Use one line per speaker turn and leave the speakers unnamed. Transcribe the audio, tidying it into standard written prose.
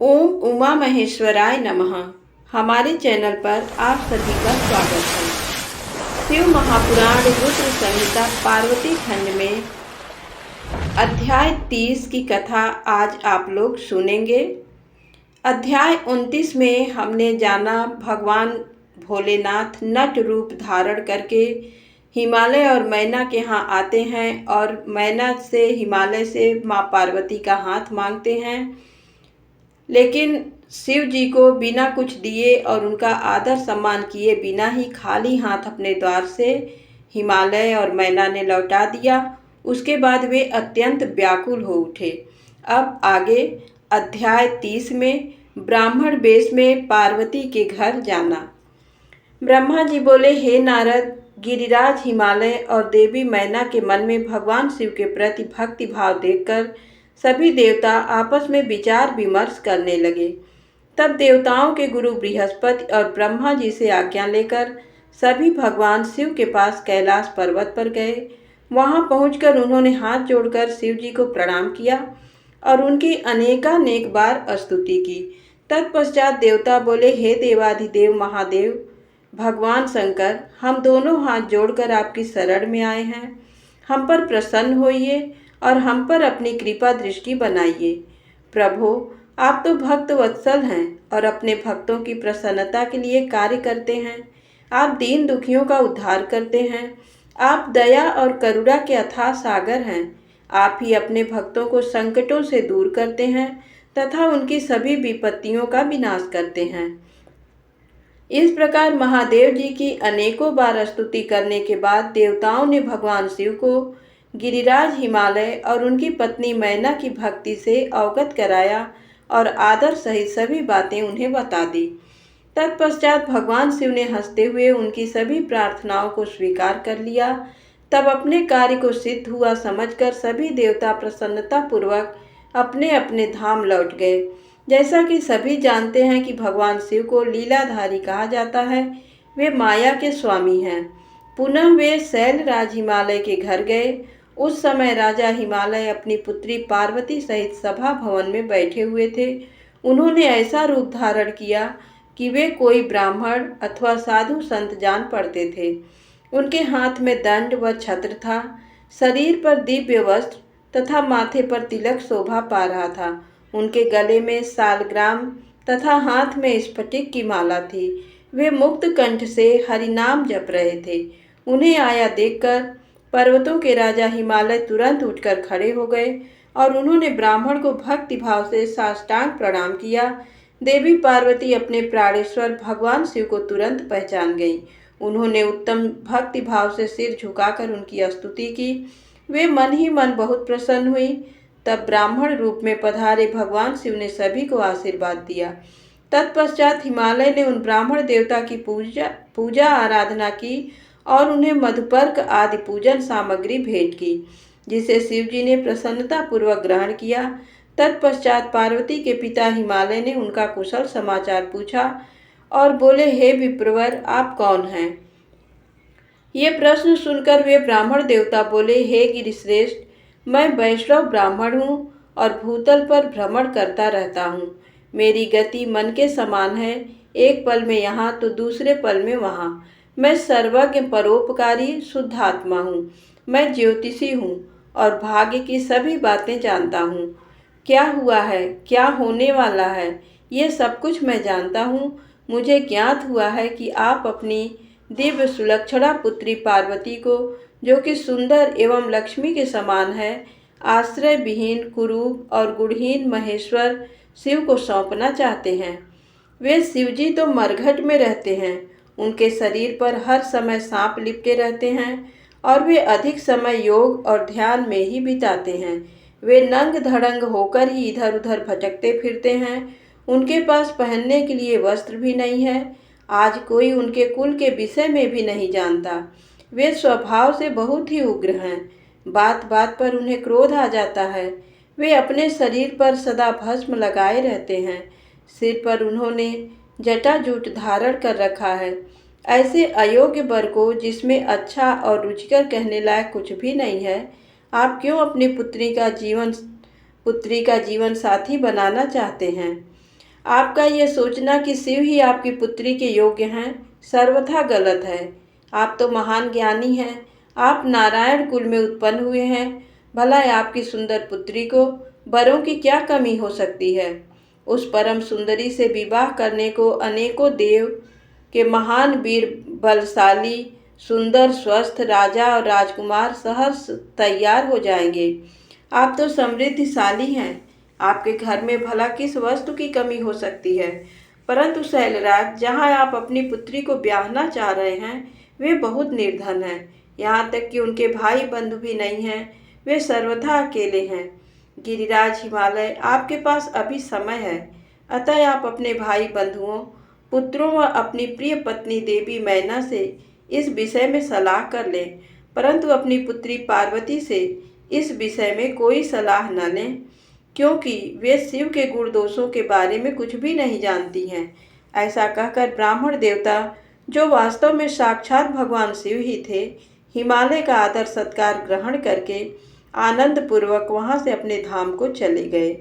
ओम उमा महेश्वराय नमः। हमारे चैनल पर आप सभी का स्वागत है। शिव महापुराण रुद्र संहिता पार्वती खंड में अध्याय 30 की कथा आज आप लोग सुनेंगे। अध्याय 29 में हमने जाना भगवान भोलेनाथ नट रूप धारण करके हिमालय और मैना के यहाँ आते हैं और मैना से हिमालय से माँ पार्वती का हाथ मांगते हैं, लेकिन शिव जी को बिना कुछ दिए और उनका आदर सम्मान किए बिना ही खाली हाथ अपने द्वार से हिमालय और मैना ने लौटा दिया। उसके बाद वे अत्यंत व्याकुल हो उठे। अब आगे अध्याय 30 में ब्राह्मण वेश में पार्वती के घर जाना। ब्रह्मा जी बोले, हे नारद, गिरिराज हिमालय और देवी मैना के मन में भगवान शिव के प्रति भक्ति भाव देखकर सभी देवता आपस में विचार विमर्श करने लगे। तब देवताओं के गुरु बृहस्पति और ब्रह्मा जी से आज्ञा लेकर सभी भगवान शिव के पास कैलाश पर्वत पर गए। वहां पहुंचकर उन्होंने हाथ जोड़कर शिव जी को प्रणाम किया और उनकी अनेकानेक बार स्तुति की। तत्पश्चात देवता बोले, हे देवाधिदेव महादेव भगवान शंकर, हम दोनों हाथ जोड़कर आपकी शरण में आए हैं। हम पर प्रसन्न होइए और हम पर अपनी कृपा दृष्टि बनाइए। प्रभु, आप तो भक्त वत्सल हैं और अपने भक्तों की प्रसन्नता के लिए कार्य करते हैं। आप दीन दुखियों का उद्धार करते हैं। आप दया और करुणा के अथाह सागर हैं। आप ही अपने भक्तों को संकटों से दूर करते हैं तथा उनकी सभी विपत्तियों का विनाश करते हैं। इस प्रकार महादेव जी की अनेकों बार स्तुति करने के बाद देवताओं ने भगवान शिव को गिरिराज हिमालय और उनकी पत्नी मैना की भक्ति से अवगत कराया और आदर सहित सभी बातें उन्हें बता दी। तत्पश्चात भगवान शिव ने हंसते हुए उनकी सभी प्रार्थनाओं को स्वीकार कर लिया। तब अपने कार्य को सिद्ध हुआ समझकर सभी देवता प्रसन्नता पूर्वक अपने अपने धाम लौट गए। जैसा कि सभी जानते हैं कि भगवान शिव को लीलाधारी कहा जाता है, वे माया के स्वामी हैं। पुनः वे शैलराज हिमालय के घर गए। उस समय राजा हिमालय अपनी पुत्री पार्वती सहित सभा भवन में बैठे हुए थे। उन्होंने ऐसा रूप धारण किया कि वे कोई ब्राह्मण अथवा साधु संत जान पड़ते थे। उनके हाथ में दंड व छत्र था, शरीर पर दिव्य वस्त्र तथा माथे पर तिलक शोभा पा रहा था। उनके गले में सालग्राम तथा हाथ में स्फटिक की माला थी। वे मुक्त कंठ से हरिनाम जप रहे थे। उन्हें आया देखकर पर्वतों के राजा हिमालय तुरंत उठकर खड़े हो गए और उन्होंने ब्राह्मण को भक्ति भाव से साष्टांग प्रणाम किया। देवी पार्वती अपने प्राणेश्वर भगवान शिव को तुरंत पहचान गई। उन्होंने उत्तम भक्ति भाव से सिर झुकाकर उनकी स्तुति की। वे मन ही मन बहुत प्रसन्न हुई। तब ब्राह्मण रूप में पधारे भगवान शिव ने सभी को आशीर्वाद दिया। तत्पश्चात हिमालय ने उन ब्राह्मण देवता की पूजा आराधना की और उन्हें मधुपर्क आदि पूजन सामग्री भेंट की, जिसे शिव जी ने प्रसन्नता पूर्वक ग्रहण किया। तत्पश्चात पार्वती के पिता हिमालय ने उनका कुशल समाचार पूछा और बोले, हे विप्रवर, आप कौन हैं? ये प्रश्न सुनकर वे ब्राह्मण देवता बोले, हे गिरिश्रेष्ठ, मैं वैष्णव ब्राह्मण हूँ और भूतल पर भ्रमण करता रहता हूँ। मेरी गति मन के समान है, एक पल में यहाँ तो दूसरे पल में वहाँ। मैं सर्वज्ञ परोपकारी शुद्ध आत्मा हूँ। मैं ज्योतिषी हूँ और भाग्य की सभी बातें जानता हूँ। क्या हुआ है, क्या होने वाला है, ये सब कुछ मैं जानता हूँ। मुझे ज्ञात हुआ है कि आप अपनी दिव्य सुलक्षणा पुत्री पार्वती को, जो कि सुंदर एवं लक्ष्मी के समान है, आश्रय विहीन कुरूप और गुणहीन महेश्वर शिव को सौंपना चाहते हैं। वे शिवजी तो मरघट में रहते हैं। उनके शरीर पर हर समय सांप लिपटे रहते हैं और वे अधिक समय योग और ध्यान में ही बिताते हैं। वे नंग धड़ंग होकर ही इधर उधर भटकते फिरते हैं। उनके पास पहनने के लिए वस्त्र भी नहीं है। आज कोई उनके कुल के विषय में भी नहीं जानता। वे स्वभाव से बहुत ही उग्र हैं। बात बात पर उन्हें क्रोध आ जाता है। वे अपने शरीर पर सदा भस्म लगाए रहते हैं। सिर पर उन्होंने जटाजूट धारण कर रखा है। ऐसे अयोग्य वर को, जिसमें अच्छा और रुचिकर कहने लायक कुछ भी नहीं है, आप क्यों अपनी पुत्री का जीवन साथी बनाना चाहते हैं? आपका ये सोचना कि शिव ही आपकी पुत्री के योग्य हैं सर्वथा गलत है। आप तो महान ज्ञानी हैं, आप नारायण कुल में उत्पन्न हुए हैं। भला आपकी सुंदर पुत्री को वरों की क्या कमी हो सकती है। उस परम सुंदरी से विवाह करने को अनेकों देव के महान वीर बलशाली सुंदर स्वस्थ राजा और राजकुमार सहर्ष तैयार हो जाएंगे। आप तो समृद्धिशाली हैं, आपके घर में भला किस वस्तु की कमी हो सकती है। परंतु शैलराज, जहाँ आप अपनी पुत्री को ब्याहना चाह रहे हैं वे बहुत निर्धन हैं। यहाँ तक कि उनके भाई बंधु भी नहीं हैं, वे सर्वथा अकेले हैं। गिरिराज हिमालय, आपके पास अभी समय है, अतः आप अपने भाई बंधुओं पुत्रों व अपनी प्रिय पत्नी देवी मैना से इस विषय में सलाह कर लें, परंतु अपनी पुत्री पार्वती से इस विषय में कोई सलाह न लें, क्योंकि वे शिव के गुण दोषों के बारे में कुछ भी नहीं जानती हैं। ऐसा कहकर ब्राह्मण देवता, जो वास्तव में साक्षात भगवान शिव ही थे, हिमालय का आदर सत्कार ग्रहण करके आनंद पूर्वक वहाँ से अपने धाम को चले गए।